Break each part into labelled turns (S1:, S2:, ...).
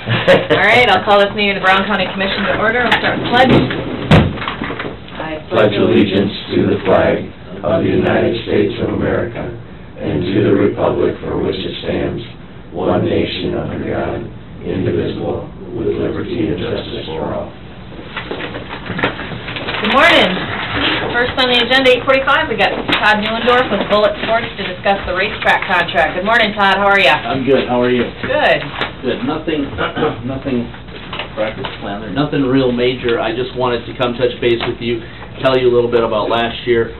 S1: All right, I'll call this meeting of the Brown County Commission to order. I'll start with pledge. I
S2: pledge allegiance to the flag of the United States of America and to the republic for which it stands, one nation under God, indivisible, with liberty and justice for all.
S1: Good morning. First on the agenda, 8:45, we got Todd Newendorf with Bullet Sports to discuss the racetrack contract. Good morning, Todd. How are you?
S3: I'm good. How are you?
S1: Good.
S3: Good. Nothing practice plan there. Nothing real major. I just wanted to come touch base with you, tell you a little bit about last year,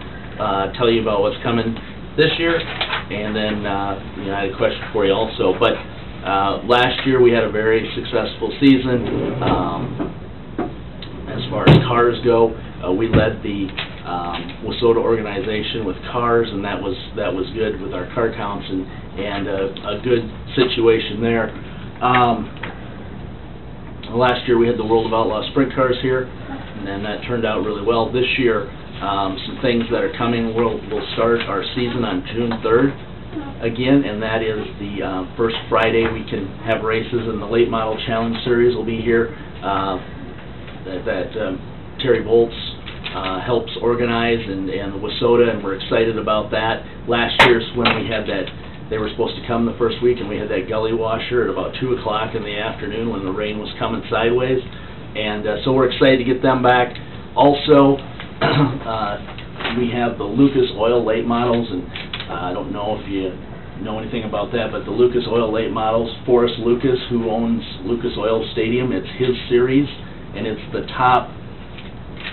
S3: tell you about what's coming this year, and then I had a question for you also. But last year we had a very successful season. As far as cars go, we led the Wissota organization with cars, and that was good with our car counts and a good situation there. Last year we had the World of Outlaw Sprint Cars here, and then that turned out really well. This year, some things that are coming. We'll start our season on June 3rd again, and that is the first Friday we can have races, and the Late Model Challenge Series will be here. That Terry Bolts helps organize, and Wissota, and we're excited about that. Last year's when we had that, they were supposed to come the first week, and we had that gully washer at about 2 o'clock in the afternoon when the rain was coming sideways, and so we're excited to get them back. Also, we have the Lucas Oil late models, and I don't know if you know anything about that, but the Lucas Oil late models, Forrest Lucas, who owns Lucas Oil Stadium, it's his series, and it's the top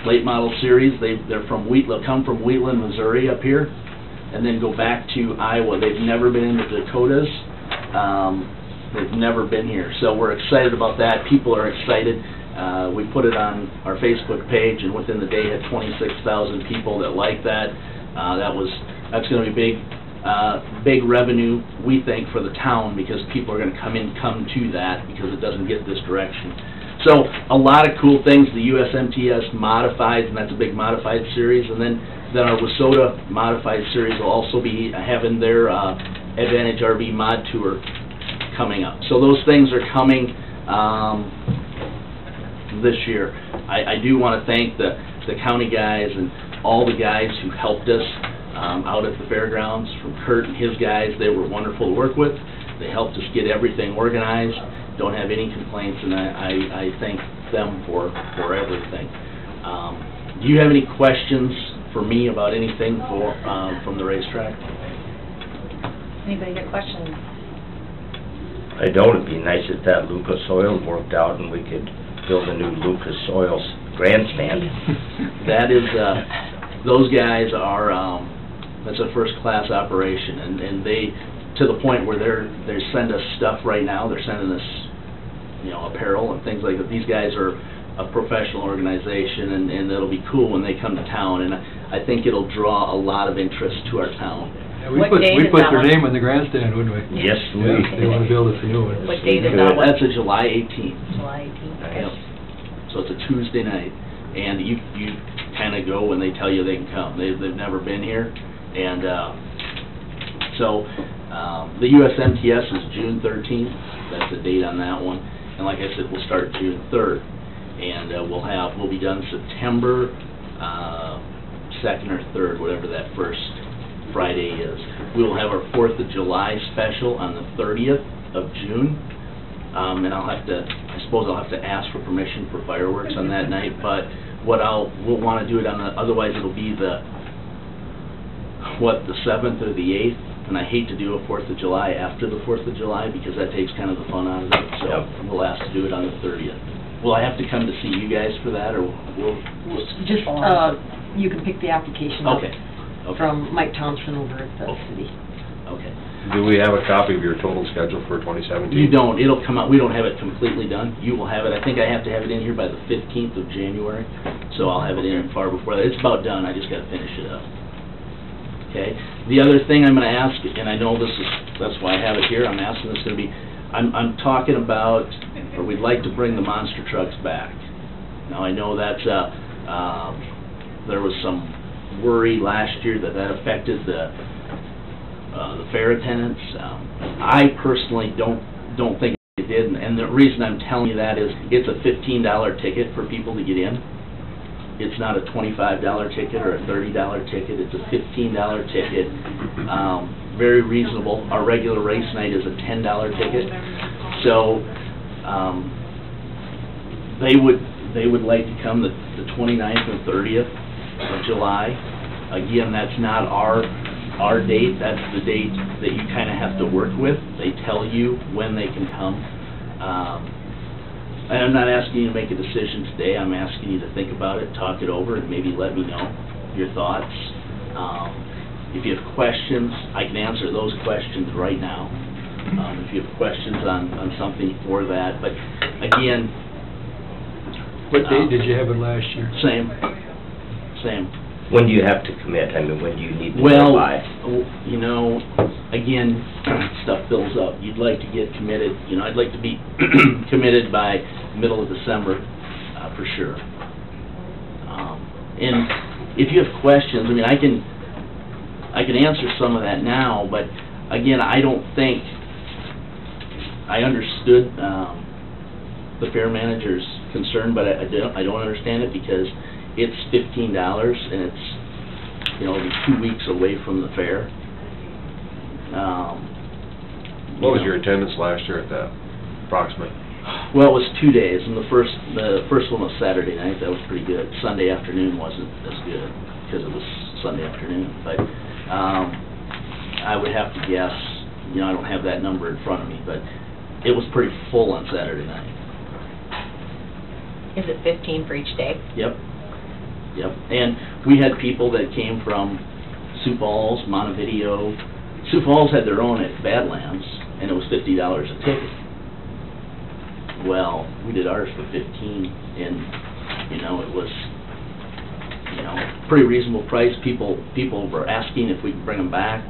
S3: late model series. They're from They'll come from Wheatland, Missouri up here, and then go back to Iowa. They've never been in the Dakotas. They've never been here. So we're excited about that. People are excited. We put it on our Facebook page, and within the day had 26,000 people that liked that. That's going to be big revenue, we think, for the town, because people are going to come to that because it doesn't get this direction. So a lot of cool things. The USMTS Modified, and that's a big modified series, and then our Wissota Modified series will also be having their Advantage RV Mod Tour coming up. So those things are coming this year. I do want to thank the county guys and all the guys who helped us out at the fairgrounds, from Kurt and his guys. They were wonderful to work with. They helped us get everything organized. Don't have any complaints, and I thank them for everything. Do you have any questions for me about anything from the racetrack?
S1: Anybody got questions?
S2: I don't. It'd be nice if that Lucas Oil worked out and we could build a new Lucas Oil grandstand.
S3: That is, those guys are, that's a first-class operation, and they, to the point where they send us stuff right now. They're sending us, apparel and things like that. These guys are a professional organization, and it'll be cool when they come to town, and I think it'll draw a lot of interest to our town.
S4: Yeah, we put their name in the grandstand, wouldn't we?
S2: Yes, we.
S4: They want to build us a new one.
S1: What date is that one?
S3: That's a July 18th.
S1: July 18th.
S3: Yep. So it's a Tuesday night, and you kind of go when they tell you they can come. They've never been here, and so the USMTS is June 13th. That's the date on that one, and like I said, we'll start June 3rd, and we'll be done September 2nd or 3rd, whatever that first Friday is. We will have our 4th of July special on the 30th of June, and I suppose I'll have to ask for permission for fireworks on that night, but we'll want to do it on otherwise it'll be the 7th or the 8th, and I hate to do a 4th of July after the 4th of July because that takes kind of the fun out of it, so we'll ask to do it on the 30th. Will I have to come to see you guys for that, or
S5: just you can pick the application up from Mike Thompson over at the city.
S3: Okay.
S6: Do we have a copy of your total schedule for 2017?
S3: You don't. It'll come out. We don't have it completely done. You will have it. I think I have to have it in here by the 15th of January, so I'll have it in far before that. It's about done. I just got to finish it up. Okay. The other thing I'm going to ask, and I know that's why I have it here. I'm asking this going to be. I'm talking about, or we'd like to bring the monster trucks back. Now I know that's there was some worry last year that affected the fair attendance. I personally don't think it did, and the reason I'm telling you that is it's a $15 ticket for people to get in. It's not a $25 ticket or a $30 ticket, it's a $15 ticket. Very reasonable. Our regular race night is a $10 ticket. So they would like to come the 29th and 30th of July. Again, that's not our date, that's the date that you kind of have to work with. They tell you when they can come. And I'm not asking you to make a decision today, I'm asking you to think about it, talk it over, and maybe let me know your thoughts. If you have questions, I can answer those questions right now. If you have questions on something for that, but again...
S4: What date did you have it last year?
S3: Same.
S2: When do you have to commit? I mean, when do you need to
S3: Well,
S2: buy?
S3: you know, again, stuff builds up. You'd like to get committed, you know, I'd like to be committed by middle of December, for sure. And if you have questions, I mean, I can answer some of that now, but again, I don't think I understood the fair manager's concern, but I don't understand it because it's $15 and it's, you know, 2 weeks away from the fair.
S6: What was your attendance last year at that, approximately?
S3: Well, it was 2 days, and the first one was Saturday night. That was pretty good. Sunday afternoon wasn't as good because it was Sunday afternoon. But I would have to guess, you know, I don't have that number in front of me, but it was pretty full on Saturday night.
S1: Is it 15 for each day?
S3: Yep. And we had people that came from Sioux Falls, Montevideo. Sioux Falls had their own at Badlands, and it was $50 a ticket. Well, we did ours for 15, and you know, it was, you know, pretty reasonable price. People were asking if we could bring them back.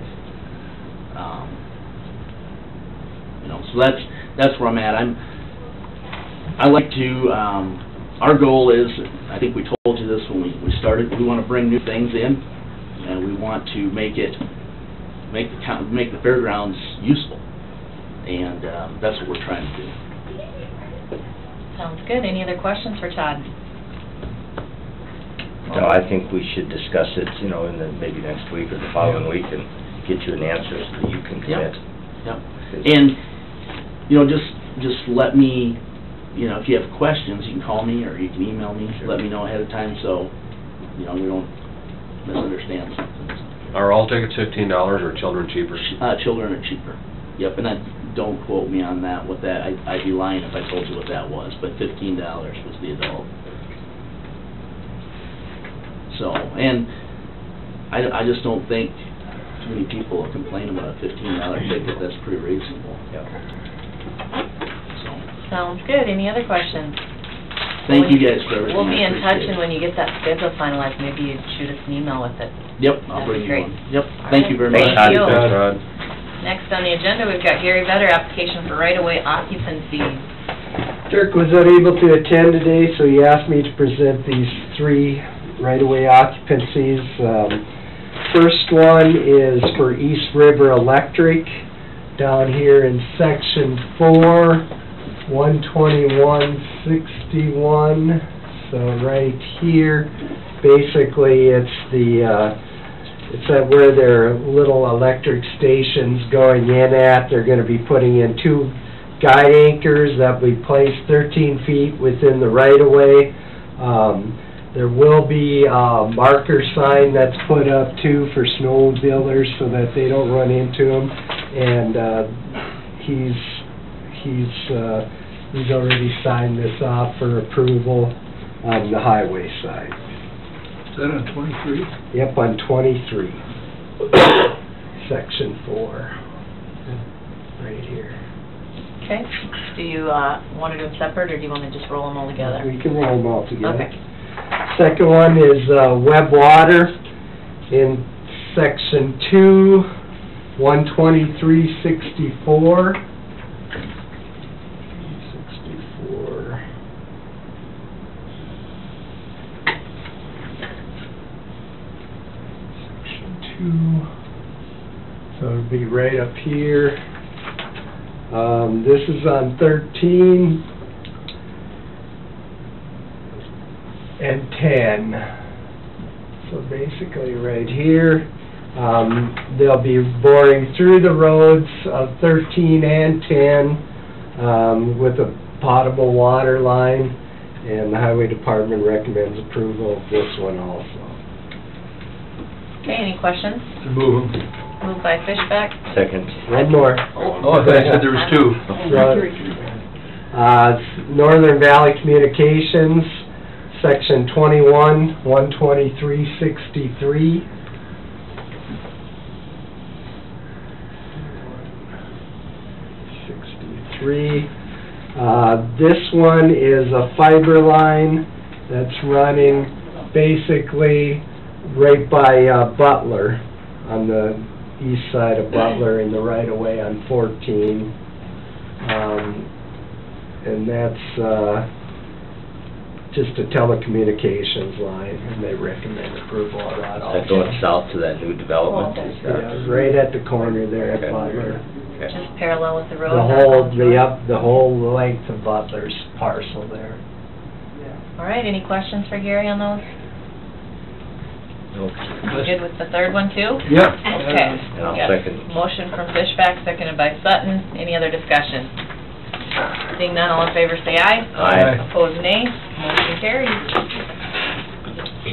S3: You know, so that's where I'm at. I like to. Our goal is, I think we told you this when we started. We want to bring new things in, and we want to make the fairgrounds useful, and that's what we're trying to do.
S1: Sounds good. Any other questions for Todd?
S2: No, I think we should discuss it, you know, in maybe next week or the following week and get you an answer so that you can commit.
S3: Yep. And, you know, just let me, you know, if you have questions, you can call me or you can email me. Sure. Let me know ahead of time so, you know, we don't misunderstand something.
S6: Are all tickets $15 or children cheaper?
S3: Children are cheaper. Yep, and don't quote me on that. What that I'd be lying if I told you what that was. But $15 was the adult. So, and I just don't think too many people will complain about a $15 ticket. That's pretty reasonable.
S2: Yeah.
S3: So.
S1: Sounds good. Any other questions?
S3: Thank you guys for everything.
S1: We'll be
S3: I
S1: in touch,
S3: appreciate
S1: and when you get that schedule finalized, maybe you'd shoot us an email with it.
S3: Yep, I'll
S1: That'd
S3: bring
S1: be
S3: you
S1: great.
S3: one. Yep,
S1: All
S3: thank
S1: right.
S3: you very much.
S1: Thank you.
S6: Thanks, Rod.
S1: Next on the agenda, we've got Gary Vetter, application for right-of-way occupancy.
S7: Dirk was unable to attend today, so he asked me to present these 3 right-of-way occupancies. First one is for East River Electric, down here in Section 4, 12161. So right here, basically it's it's at where their little electric station's going in at. They're going to be putting in 2 guide anchors that will be placed 13 feet within the right-of-way. There will be a marker sign that's put up too for snowmobilers so that they don't run into them. And he's already signed this off for approval on the highway side.
S4: Is that on 23?
S7: Yep, on 23, Section 4, right here.
S1: Okay. Do you want to do them separate, or do you want to just roll them all together?
S7: We can roll them all together.
S1: Okay.
S7: Second one is Web Water in Section 2, 12364. 64. Section 2. So it'll be right up here. This is on 13 and 10. So basically right here, they'll be boring through the roads of 13 and 10 with a potable water line, and the Highway Department recommends approval of this one also.
S1: Okay, any questions?
S4: Move them.
S1: Moved by Fishback.
S2: Second.
S7: One more.
S4: Oh, I thought you said there was two.
S7: Northern Valley Communications, Section 21, 12363. This one is a fiber line that's running basically right by Butler, on the east side of Butler in the right-of-way on 14. And that's just a telecommunications line, and they recommend approval of that also.
S2: Is that going south to that new development?
S7: Yeah, right at the corner there at
S2: Okay.
S7: Butler.
S2: Okay.
S1: Just parallel with the road.
S7: The whole length of Butler's parcel there.
S1: All right, any questions for Gary on those?
S2: Okay.
S1: Good with the third one, too?
S4: Yep.
S1: Okay.
S2: And I'll
S1: Got
S2: second.
S1: Motion from Fishback, seconded by Sutton. Any other discussion? Seeing none, all in favor say aye.
S2: Aye.
S1: Opposed, nay. Motion carries.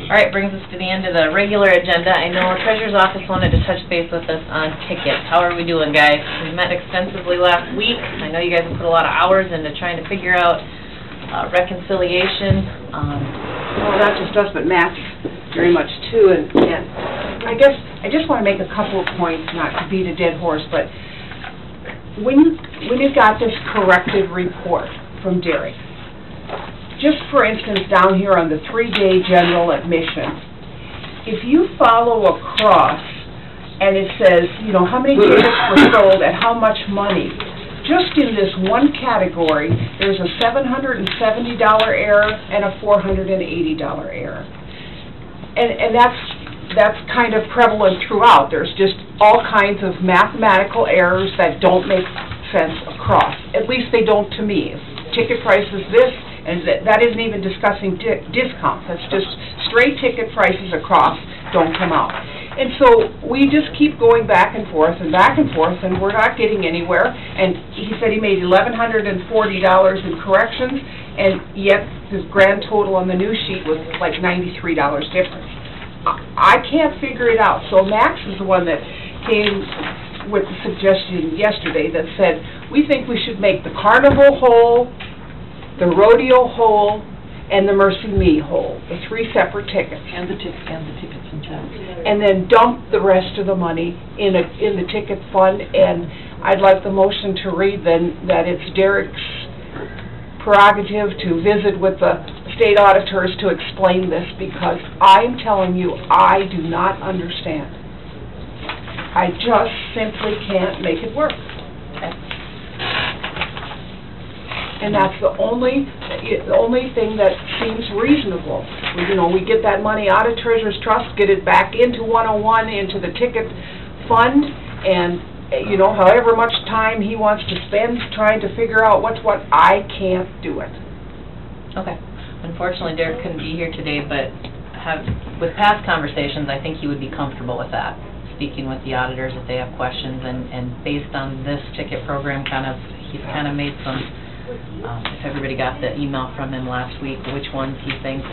S1: All right, brings us to the end of the regular agenda. I know Treasurer's Office wanted to touch base with us on tickets. How are we doing, guys? We met extensively last week. I know you guys have put a lot of hours into trying to figure out reconciliation.
S8: Well, not just us, but Max very much too, and I guess I just want to make a couple of points, not to beat a dead horse, but when you got this corrective report from Derek, just for instance, down here on the 3-day general admission, if you follow across and it says, you know, how many tickets were sold at how much money, just in this one category, there's a $770 error and a $480 error. And that's kind of prevalent throughout. There's just all kinds of mathematical errors that don't make sense across. At least they don't to me. If ticket price is this, and that isn't even discussing discounts. That's just straight ticket prices across don't come out. And so we just keep going back and forth, and we're not getting anywhere. And he said he made $1,140 in corrections, and yet his grand total on the new sheet was like $93 difference. I can't figure it out. So Max is the one that came with the suggestion yesterday that said, we think we should make the carnival whole, the rodeo whole, and the Mercy Me whole, the 3 separate tickets.
S5: And the tickets themselves.
S8: And then dump the rest of the money in the ticket fund. And I'd like the motion to read then that it's Derek's prerogative to visit with the state auditors to explain this, because I'm telling you, I do not understand. I just simply can't make it work. And that's the only thing that seems reasonable. We get that money out of Treasurer's Trust, get it back into 101, into the ticket fund, and however much time he wants to spend trying to figure out what's what, I can't do it.
S1: Okay. Unfortunately, Derek couldn't be here today, but with past conversations, I think he would be comfortable with that, speaking with the auditors if they have questions, and based on this ticket program, he's kind of made some, if everybody got the email from him last week, which ones he thinks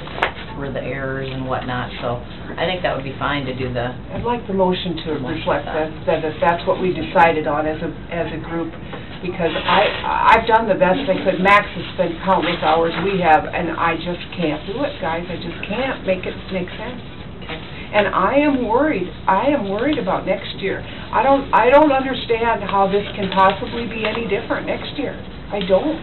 S1: were the errors and whatnot, so I think that would be fine to do the...
S8: I'd like the motion to reflect that that's what we decided on as a group, because I've done the best I could. Max has spent countless hours, we have, and I just can't do it, guys. I just can't make it make sense.
S1: Okay.
S8: And I am worried about next year. I don't understand how this can possibly be any different next year. I don't.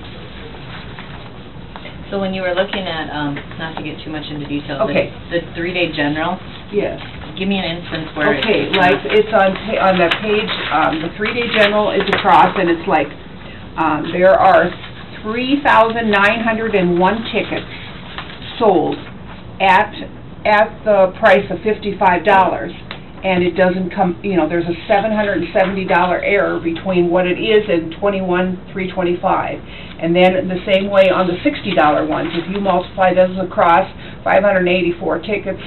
S1: So when you were looking at, not to get too much into detail,
S8: okay,
S1: the 3-day general,
S8: yes.
S1: Give me an instance where...
S8: Okay, like it's on the page, the 3-day general is across, and it's like there are 3,901 tickets sold at the price of $55, and it doesn't come, you know, there's a $770 error between what it is and $21,325. And then the same way on the $60 ones, if you multiply those across 584 tickets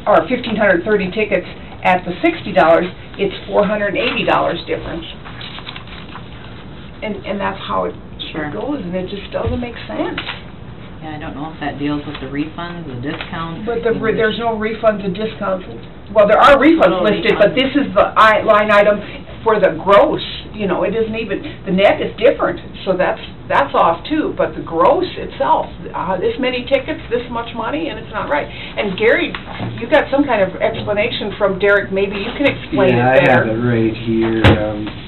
S8: or 1,530 tickets at the $60, it's $480 difference. And that's how it goes, and it just doesn't make sense.
S1: Yeah, I don't know if that deals with the refunds, the discounts.
S8: But there's no refunds and discounts. Well, there are refunds listed, but this is the line item for the gross. You know, it isn't even, the net is different, so that's off too. But the gross itself, this many tickets, this much money, and it's not right. And Gary, you got some kind of explanation from Derek. Maybe you can explain it better.
S7: Yeah, I have it right here.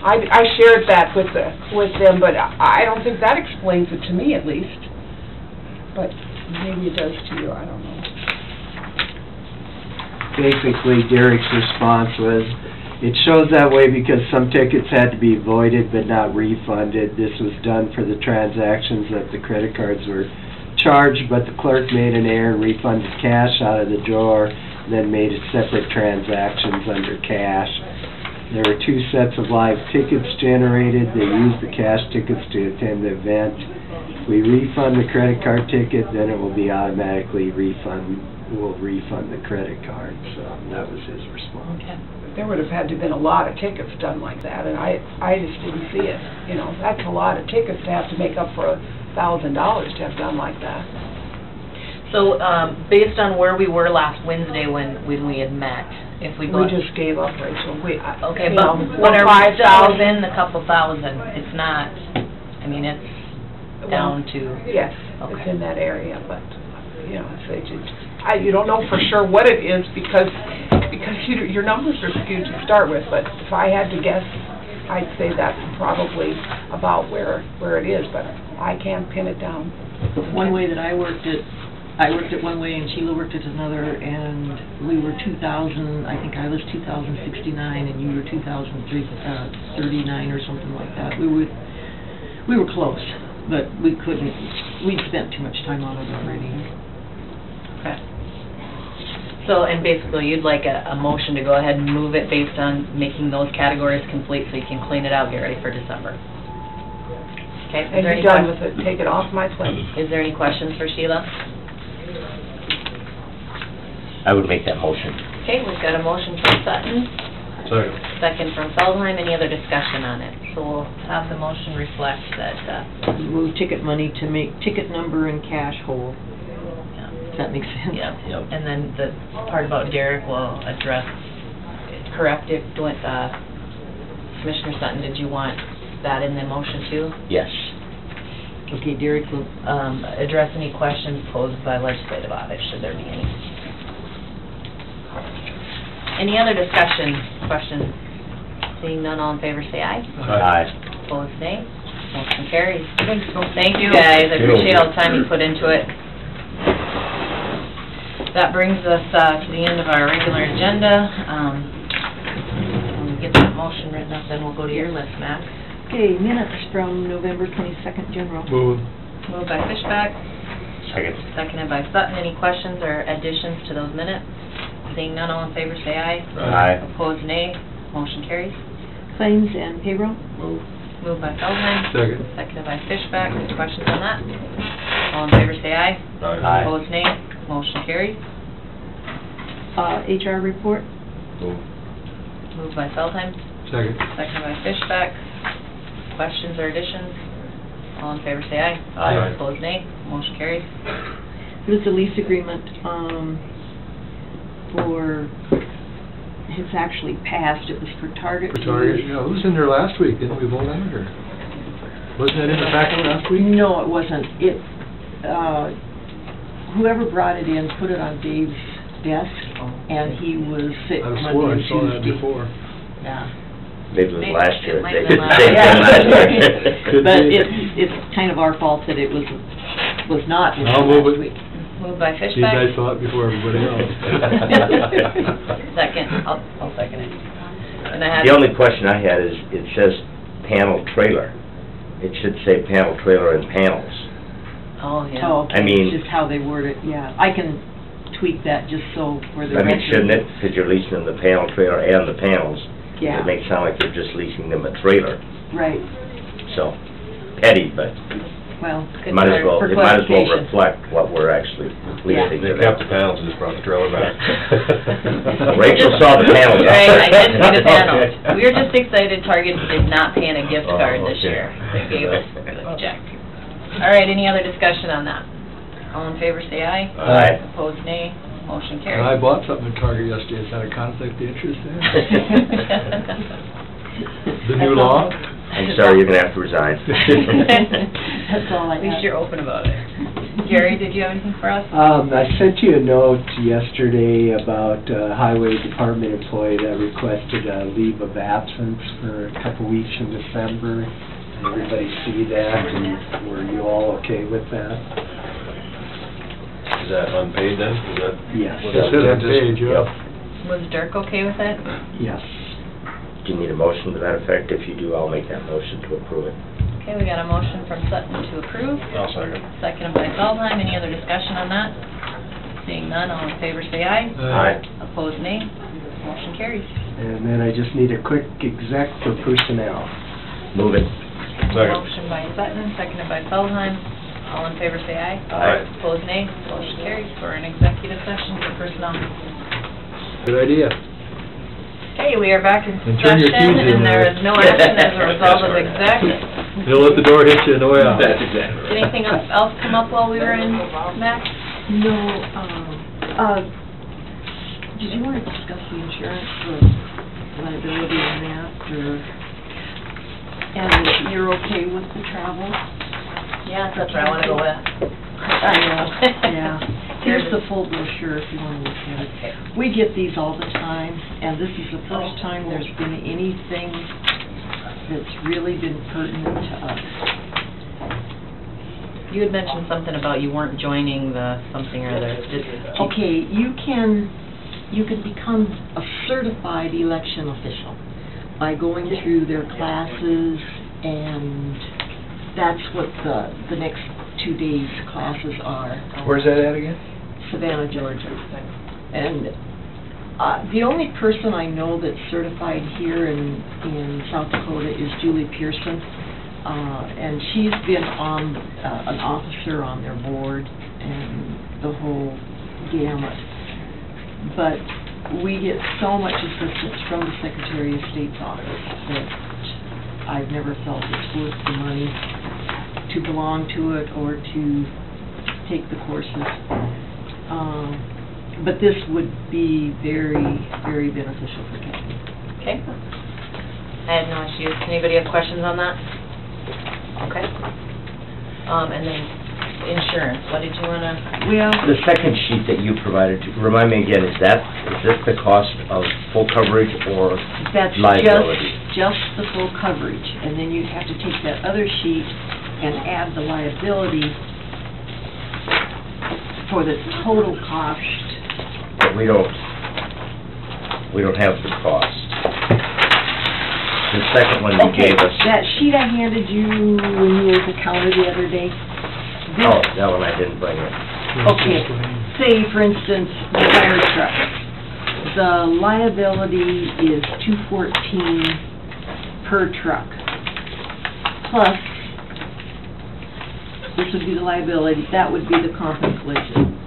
S8: I shared that with them, but I don't think that explains it to me, at least. But maybe it does to you, I don't know.
S7: Basically, Derek's response was, it shows that way because some tickets had to be voided but not refunded. This was done for the transactions that the credit cards were charged, but the clerk made an error and refunded cash out of the drawer, then made it separate transactions under cash. There were 2 sets of live tickets generated. They used the cash tickets to attend the event. We refund the credit card ticket, then it will be automatically we'll refund the credit card. So that was his response.
S1: Okay.
S8: There would have had to have been a lot of tickets done like that, and I just didn't see it. You know, that's a lot of tickets to have to make up for $1,000 to have done like that.
S1: So, based on where we were last Wednesday when we had met, if we go...
S8: We just gave up, Rachel.
S1: Okay, but when are we still within the couple thousand? It's not, I mean, it's down to...
S8: Yes,
S1: okay.
S8: It's in that area, but, you know, you don't know for sure what it is because your numbers are skewed to start with, but if I had to guess, I'd say that's probably about where it is, but I can't pin it down.
S5: One way that I worked it one way and Sheila worked it another, and we were 2,000, I think I was 2,069 and you were 2,039 or something like that. We were close, but we'd spent too much time on it already.
S1: Okay. So, and basically, you'd like a motion to go ahead and move it based on making those categories complete so you can clean it out, get ready for December. Okay,
S8: And you're done with it, take it off my plate.
S1: Is there any questions for Sheila?
S2: I would make that motion.
S1: Okay, we've got a motion from Sutton,
S6: Second.
S1: second from Feldheim. Any other discussion on it? So we'll have the motion reflect that,
S5: Move ticket money to make ticket number and cash whole. Does that make sense?
S1: yeah.
S2: Yep.
S1: And then the part about Derek will address, correct it, Commissioner Sutton, did you want that in the motion too?
S2: Yes.
S5: Okay, Derek will...
S1: Address any questions posed by legislative audit, should there be any. Any other discussion, questions? Seeing none, all in favor say aye.
S2: Aye.
S1: Opposed, nay. Motion carries.
S8: Thanks, Bill.
S1: Thank you, guys. I appreciate all the time you put into it. That brings us to the end of our regular agenda. When we get that motion written up, then we'll go to your list, Matt.
S5: Okay, minutes from November 22nd, General.
S6: Move.
S1: Moved by Fishback,
S2: Second.
S1: seconded by Sutton. Any questions or additions to those minutes? Seeing none, all in favor say aye.
S2: Aye.
S1: Opposed, nay. Motion carries.
S5: Claims and payroll.
S6: Move.
S1: Moved by Feldheim,
S6: Second.
S1: seconded by Fishback. Any questions on that? All in favor say aye.
S2: Aye.
S1: Opposed, nay. Motion carries.
S5: HR report.
S6: Move.
S1: Moved by Feldheim,
S6: Second.
S1: seconded by Fishback. Questions or additions? All in favor say aye.
S2: Aye.
S1: Opposed, nay. Motion carries.
S5: It was a lease agreement it's actually passed. It was for Target.
S6: For Target, yeah, it was in there last week, didn't we vote on it, or? Wasn't that in the packet last week?
S5: No, it wasn't. Whoever brought it in put it on Dave's desk, and he was sick
S6: I
S5: Monday and
S6: saw that
S5: Tuesday.
S6: before.
S5: Yeah.
S2: Maybe it was last year.
S1: It might
S2: They
S1: have
S2: did
S1: been
S2: the same thing
S1: last
S2: last
S1: year.
S2: year.
S5: But it's kind of our fault that it was not in
S6: I'll move
S5: last
S6: it.
S5: week.
S1: Moved by
S6: See, you guys
S1: Fishback.
S6: saw it before everybody else.
S1: Second, I'll second it. And I had...
S2: The only question I had is, it says panel trailer. It should say panel trailer and panels.
S1: Oh, yeah.
S5: Oh, okay.
S2: I mean-
S5: It's just how they word it, yeah. I can tweak that just so for the
S2: I mean,
S5: record.
S2: shouldn't it, because you're leasing them the panel trailer and the panels?
S5: Yeah.
S2: It makes it sound like you're just leasing them a trailer,
S5: Right,
S2: so, petty, but
S5: well,
S2: it might as well,
S5: for
S2: it might as well
S5: clarification.
S2: reflect what we're actually leasing
S6: They
S2: to
S6: kept
S2: them.
S6: the panels and just brought the trailer back.
S2: Rachel saw the panels.
S1: Right, I did see the panels.
S6: Okay.
S1: We were just excited Target did not pan a gift
S6: Oh,
S1: card this
S6: okay.
S1: year. They gave us a check. All right, any other discussion on that? All in favor, say aye.
S2: Aye.
S1: Opposed, nay. Motion
S4: And I
S1: carries.
S4: bought something at Target yesterday, is that a conflict of interest there? The new law?
S2: I'm sorry, you're gonna have to resign.
S5: That's all I
S1: At least
S5: have.
S1: you're open about it. Gary, did you have anything for us?
S7: I sent you a note yesterday about a highway department employee that requested a leave of absence for a couple weeks in December. Everybody see that, and were you all okay with that?
S6: Is that unpaid then? Is that?
S7: Yes.
S6: what
S4: It
S6: that
S4: says on
S6: is?
S4: page, yeah.
S1: Was Dirk okay with it?
S7: Yes.
S2: Do you need a motion to that effect? If you do, I'll make that motion to approve it.
S1: Okay, we got a motion from Sutton to approve,
S6: I'll second.
S1: seconded by Feldheim. Any other discussion on that? Seeing none, all in favor say aye.
S2: Aye.
S1: Opposed, nay. Motion carries.
S7: And then I just need a quick exec for personnel.
S2: Move it.
S6: Second.
S1: Motion by Sutton, seconded by Feldheim. All in favor say aye.
S2: Aye.
S1: Opposed, nay. Motion carries for an executive session for personnel.
S4: Good idea.
S1: Okay, we are back in
S4: And turn your
S1: session,
S4: keys in
S1: and there
S4: there.
S1: is no action as a result of exec.
S4: You'll let the door hit you on the way out.
S6: That's exactly
S1: Did anything else come up while we were in Max?
S5: No, did you want to discuss the insurance, the liability on that, or, and you're okay with the travel?
S1: Yeah, that's where I wanna go with.
S5: I know, yeah. Here's the full brochure if you want to look at it. We get these all the time, and this is the first time there's been anything that's really been pertinent to us.
S1: You had mentioned something about you weren't joining the something or other.
S5: Okay, you can become a certified election official by going through their classes, and that's what the next 2 days' classes are.
S6: Where's that at again?
S5: Savannah, Georgia. And the only person I know that's certified here in South Dakota is Julie Pearson. And she's been on, an officer on their board and the whole gamut. But we get so much assistance from the Secretary of State's office that I've never felt it's worth the money to belong to it or to take the courses. But this would be very, very beneficial for Kathy.
S1: Okay. I had no issues. Anybody have questions on that? Okay. And then insurance, what did you wanna?
S5: Well,
S2: The second sheet that you provided, remind me again, is this the cost of full coverage or
S5: that's
S2: liability?
S5: just the full coverage, and then you'd have to take that other sheet and add the liability for the total cost.
S2: But we don't have the cost. The second one you
S5: Okay,
S2: gave us.
S5: that sheet I handed you when you were at the counter the other day. this-
S2: Oh, that one I didn't bring it.
S5: Okay, say for instance, the fire truck. The liability is $214 per truck. Plus, this would be the liability, that would be the comp and collision.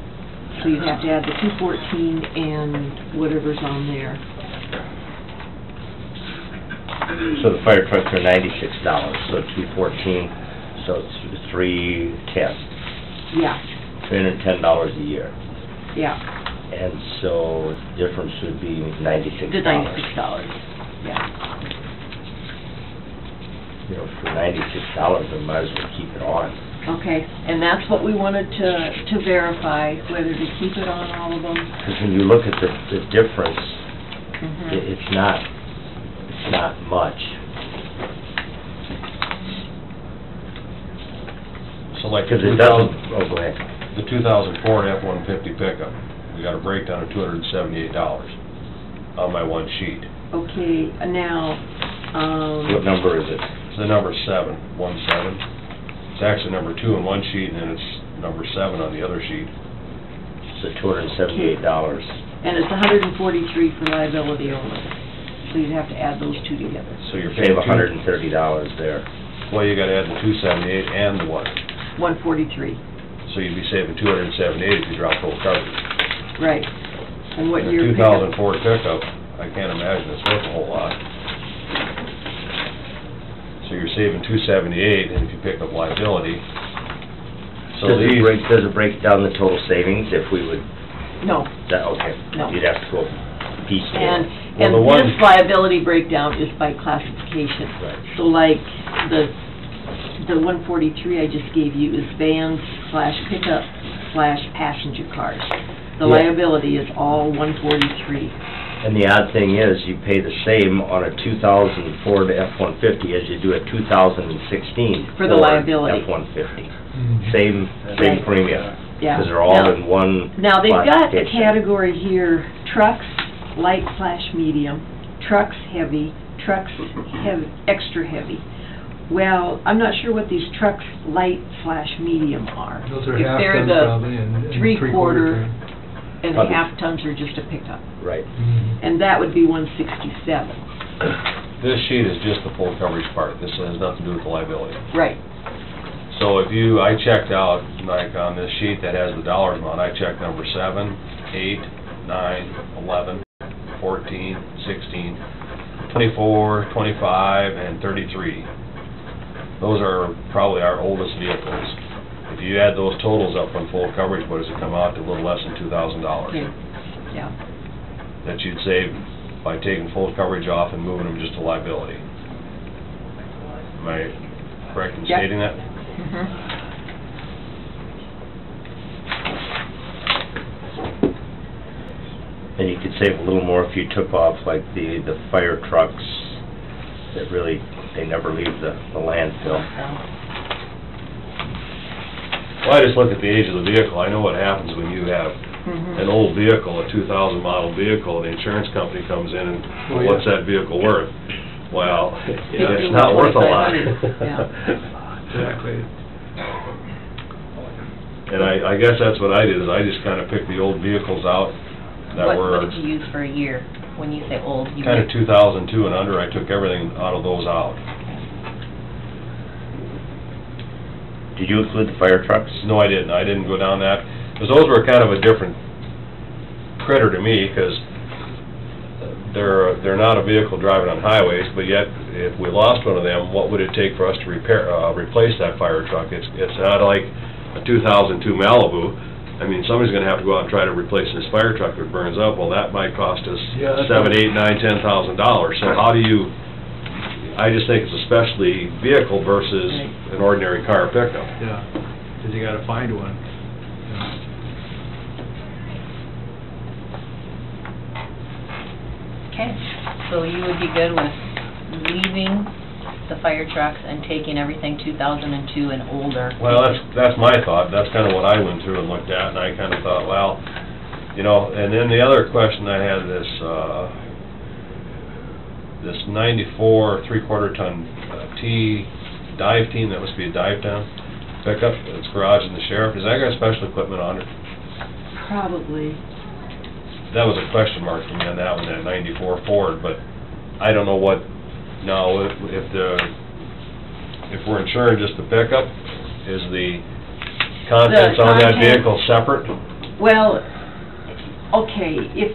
S5: So you'd have to add the $214 and whatever's on there.
S2: So the fire trucks are $96, so $214, so it's $310.
S5: Yeah,
S2: $310 a year.
S5: yeah,
S2: And so the difference would be $96.
S5: the $96, yeah.
S2: You know, for $96, we might as well keep it on.
S5: Okay, and that's what we wanted to verify, whether to keep it on all of them.
S2: Because when you look at the difference,
S5: Mhm.
S2: it's not much.
S6: So like
S2: Because it doesn't, oh, go ahead.
S6: the 2004 F-150 pickup, we got a breakdown of $278 on my one sheet.
S5: Okay, now,
S2: What number is it?
S6: So the number's 717. It's actually number 2 on one sheet, and then it's number 7 on the other sheet.
S2: So $278.
S5: And it's $143 for liability only. So you'd have to add those two together.
S6: So you're
S2: Save
S6: paying
S2: $130 there.
S6: Well, you gotta add the 278 and the what?
S5: 143,
S6: So you'd be saving 278 if you drop full coverage.
S5: right. And what
S6: A
S5: your
S6: 2000 Ford pickup, I can't imagine it's worth a whole lot. So you're saving 278, and if you pick up liability, so
S2: Does
S6: these...
S2: it break down the total savings if we would,
S5: No.
S2: okay.
S5: No.
S2: You'd have to go piecemeal.
S5: And
S6: Well, the one-
S5: this liability breakdown is by classification.
S2: Right.
S5: So like the 143 I just gave you is vans / pickup / passenger cars. The
S2: Yeah.
S5: liability is all 143.
S2: And the odd thing is, you pay the same on a 2000 Ford F-150 as you do a 2016
S5: For the
S2: Ford
S5: liability.
S2: F-150.
S4: Mhm.
S2: Same
S5: Right.
S2: premium.
S5: Yeah.
S2: Because they're all
S5: Now-
S2: in one
S5: Now, they've got a
S2: classification.
S5: category here, trucks, light / medium, trucks heavy, trucks extra heavy. Well, I'm not sure what these trucks light / medium are.
S4: Those are
S5: If
S4: half
S5: they're
S4: tons
S5: the
S4: probably and
S5: three-quarter
S4: ton.
S5: and
S2: Others.
S5: half tons are just a pickup.
S2: Right.
S4: Mhm.
S5: And that would be 167.
S6: This sheet is just the full coverage part. This has nothing to do with the liability.
S5: Right.
S6: So if I checked out, like on this sheet that has the dollars on, I checked number 7, 8, 9, 11, 14, 16, 24, 25, and 33. Those are probably our oldest vehicles. If you add those totals up from full coverage, what does it come out to? A little less than $2,000.
S5: Okay. Yeah.
S6: That you'd save by taking full coverage off and moving them just to liability. Am I correct in
S5: Yep.
S6: stating that?
S5: Mhm.
S2: And you could save a little more if you took off like the fire trucks that really, they never leave the landfill.
S6: Well, I just look at the age of the vehicle. I know what happens when you have
S5: Mhm.
S6: an old vehicle, a 2000 model vehicle, and the insurance company comes in and,
S4: Oh,
S6: well,
S4: yeah.
S6: what's that vehicle worth? Well,
S2: Yeah,
S6: it's not worth a lot.
S5: Yeah.
S4: Exactly.
S6: And I guess that's what I did, is I just kind of picked the old vehicles out that
S1: What
S6: were
S1: did you use for a year? When you say old, you
S6: kind of
S1: mean...
S6: 2002 and under. I took everything out of those out.
S2: Did you include the fire trucks?
S6: No, I didn't. I didn't go down that, because those were kind of a different critter to me, because they're not a vehicle driving on highways, but yet, if we lost one of them, what would it take for us to replace that fire truck? It's not like a 2002 Malibu. I mean, somebody's gonna have to go out and try to replace this fire truck if it burns up. Well, that might cost us
S4: Yeah, that's
S6: $7,000,
S4: right.
S6: $8,000, $9,000, $10,000. So how do you, I just think it's a specialty vehicle versus
S5: Right.
S6: an ordinary car pickup.
S4: Yeah, 'cause you gotta find one. Yeah.
S1: Okay, so you would be good with leaving the fire trucks and taking everything 2002 and older?
S6: Well, that's my thought. That's kind of what I went through and looked at, and I kind of thought, well, you know, and then the other question I had, this 94 3/4 ton T dive team, that must be a dive down pickup, it's garage in the sheriff, has that got special equipment on it?
S5: Probably.
S6: That was a question mark for me on that one, that 94 Ford, but I don't know what, now, if we're insuring just the pickup, is the contents on that
S5: content-
S6: vehicle separate?
S5: Well, okay, if,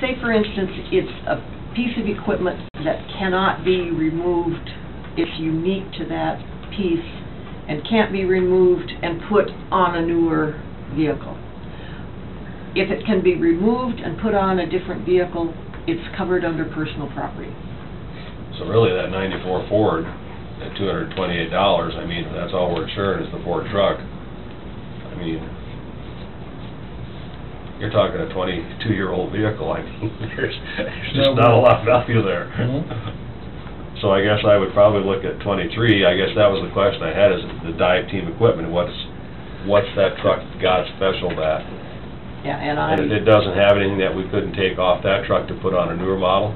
S5: say for instance, it's a piece of equipment that cannot be removed, it's unique to that piece, and can't be removed and put on a newer vehicle. If it can be removed and put on a different vehicle, it's covered under personal property.
S6: So really, that 94 Ford, at $228, I mean, that's all we're insuring is the Ford truck. I mean, you're talking a 22-year-old vehicle, I mean, there's just not a lot of value there. So I guess I would probably look at 23, I guess that was the question I had, is the dive team equipment, what's that truck got special that?
S5: Yeah, and
S6: And if it doesn't have anything that we couldn't take off that truck to put on a newer model,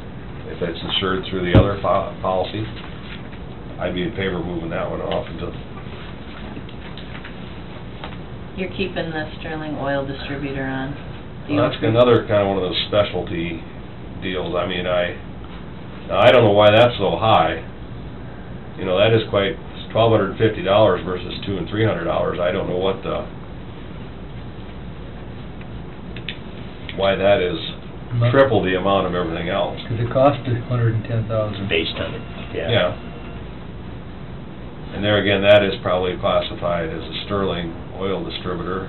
S6: if it's insured through the other policy, I'd be in favor of moving that one off until...
S1: You're keeping the Sterling Oil distributor on.
S6: Well, that's another kind of one of those specialty deals. I mean, now I don't know why that's so high. You know, that is quite, $1,250 versus $200 and $300. I don't know what why that is triple the amount of everything else.
S4: Because it cost $110,000.
S2: Based on it,
S6: Yeah. And there again, that is probably classified as a Sterling Oil distributor.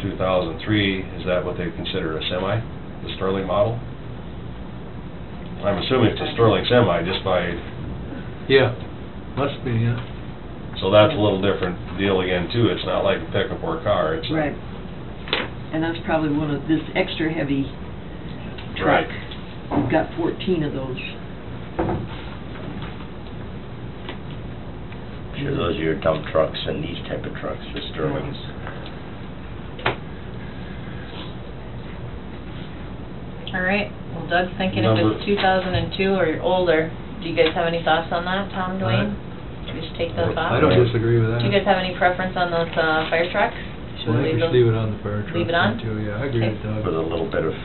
S6: 2003, is that what they consider a semi, the Sterling model? I'm assuming it's a Sterling semi just by...
S4: Yeah, must be, yeah.
S6: So that's a little different deal again too. It's not like a pickup or a car. It's
S5: Right. And that's probably one of, this extra heavy truck, we've got 14 of those.
S2: Sure, those are your dump trucks and these type of trucks, the Sterlings.
S1: All right, well, Doug's thinking if it's 2002 or older. Do you guys have any thoughts on that, Tom, Dwayne? Should we just take those off?
S4: I don't disagree with that.
S1: Do you guys have any preference on those fire trucks? Should
S4: Well, I think we should leave it on the fire truck.
S1: Leave it on?
S4: Too, yeah, I agree
S1: Okay.
S4: with Doug.
S2: With a little bit of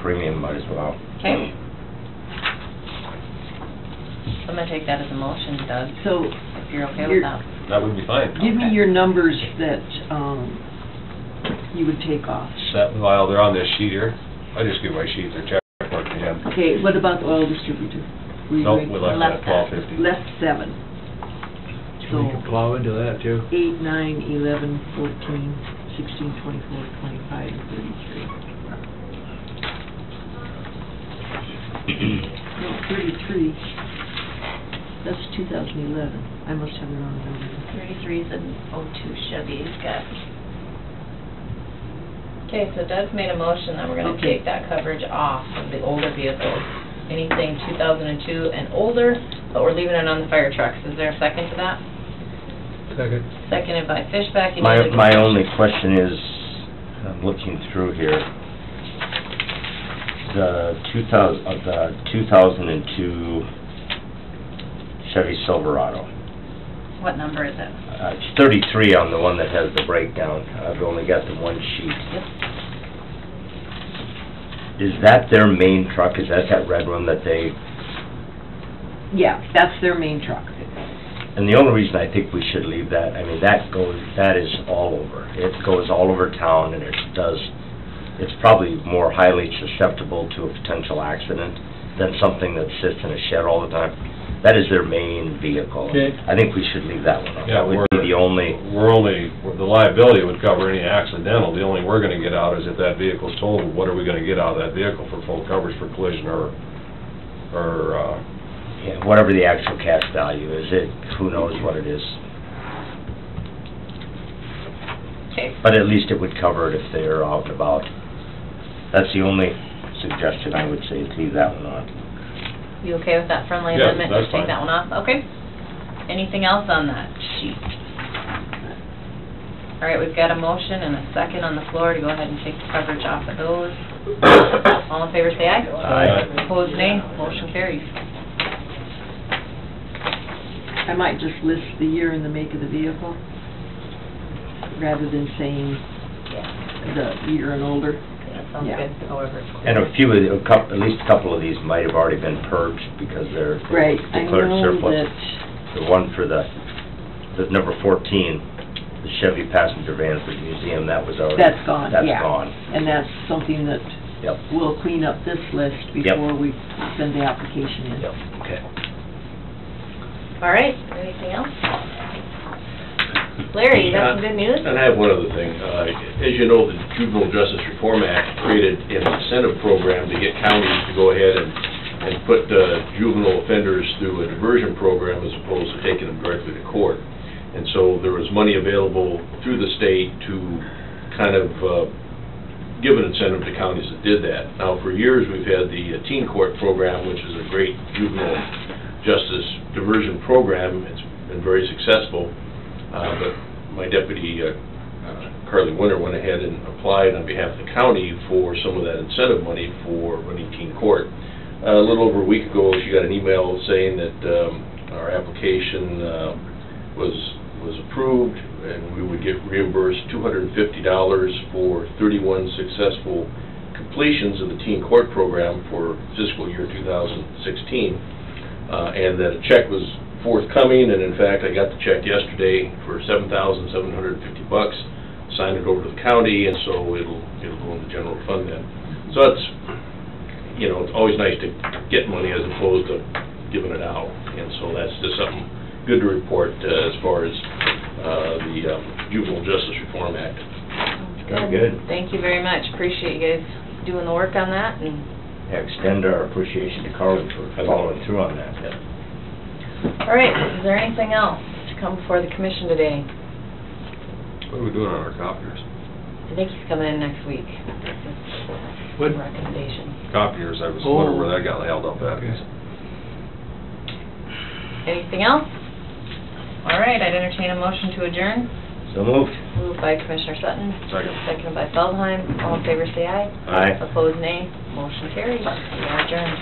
S2: premium, might as well.
S1: Okay. I'm gonna take that as a motion, Doug,
S5: So,
S1: if you're okay with that.
S6: That would be fine.
S5: give me
S1: Okay.
S5: your numbers that, you would take off.
S6: Well, they're on this sheet here. I just give my sheet, they're check mark again.
S5: Okay, what about the oil distributor? We
S6: Nope,
S5: raised-
S6: we left that at $12.50.
S5: Left 7.
S4: So we can plow into that too.
S5: 8, 9, 11, 14, 16, 24, 25, and 33. No, 33. That's 2011. I must have the wrong number.
S1: 33 is an 02 Chevy he's got. Okay, so Doug's made a motion that we're gonna
S5: Okay.
S1: take that coverage off of the older vehicles. Anything 2002 and older, but we're leaving it on the fire trucks. Is there a second to that?
S4: Second.
S1: Seconded by Fishback. Any
S2: My
S1: other
S2: my
S1: discussion?
S2: only question is, I'm looking through here, the 2002 Chevy Silverado.
S1: What number is it?
S2: It's 33 on the one that has the breakdown. I've only got the one sheet.
S1: Yep.
S2: Is that their main truck? Is that red one that they...
S5: Yeah, that's their main truck.
S2: And the only reason I think we should leave that, I mean, that is all over. It goes all over town, and it's probably more highly susceptible to a potential accident than something that sits in a shed all the time. That is their main vehicle.
S4: Okay.
S2: I think we should leave that one on.
S6: Yeah,
S2: That would be the only...
S6: the liability would cover any accidental. The only we're gonna get out is if that vehicle's totaled, what are we gonna get out of that vehicle for full coverage for collision or
S2: Yeah, whatever the actual cash value is, who knows what it is.
S1: Okay.
S2: But at least it would cover it if they're out and about. That's the only suggestion I would say, is leave that one on.
S1: You okay with that friendly
S6: Yeah,
S1: amendment?
S6: that's
S1: Just take
S6: fine.
S1: that one off? Okay. Anything else on that sheet? All right, we've got a motion and a second on the floor to go ahead and take the coverage off of those. All in favor, say aye.
S2: Aye.
S1: Opposed, nay. Motion carries.
S5: I might just list the year and the make of the vehicle, rather than saying the year and older.
S1: That sounds
S5: Yeah.
S1: good, however. it's
S2: And at least a couple of these might have already been purged because they're
S5: Right, I
S2: declared
S5: know
S2: surplus.
S5: that,
S2: The one for the number 14, the Chevy passenger van for the museum, that was already...
S5: that's gone, yeah.
S2: That's gone.
S5: And that's something that
S2: Yep,
S5: we'll clean up this list before we send the application in.
S2: yep, okay.
S1: All right, anything else? Larry, you got some good news?
S9: And I have one other thing. As you know, the Juvenile Justice Reform Act created an incentive program to get counties to go ahead and put juvenile offenders through a diversion program as opposed to taking them directly to court. And so there was money available through the state to kind of give an incentive to counties that did that. Now, for years, we've had the teen court program, which is a great juvenile justice diversion program. It's been very successful. But my deputy, Carly Winter, went ahead and applied on behalf of the county for some of that incentive money for running teen court. A little over a week ago, she got an email saying that our application was approved, and we would get reimbursed $250 for 31 successful completions of the teen court program for fiscal year 2016, and that a check was forthcoming, and in fact, I got the check yesterday for $7,750, signed it over to the county, and so it'll go in the general fund then. So it's, you know, it's always nice to get money as opposed to giving it out, and so that's just something good to report as far as the Juvenile Justice Reform Act.
S2: Very good.
S1: Thank you very much. Appreciate you guys doing the work on that, and
S2: Yeah, extend our appreciation to Carly for following through on that.
S1: all right, is there anything else to come before the commission today?
S6: What are we doing on our copiers?
S1: I think he's coming in next week.
S4: What?
S1: Recommendation.
S6: Copiers, I was wondering where that got held up at.
S4: Okay.
S1: Anything else? All right, I'd entertain a motion to adjourn.
S2: So moved.
S1: Moved by Commissioner Sutton.
S6: Second.
S1: Seconded by Feldheim. All in favor, say aye.
S2: Aye.
S1: Opposed, nay. Motion carries. We are adjourned.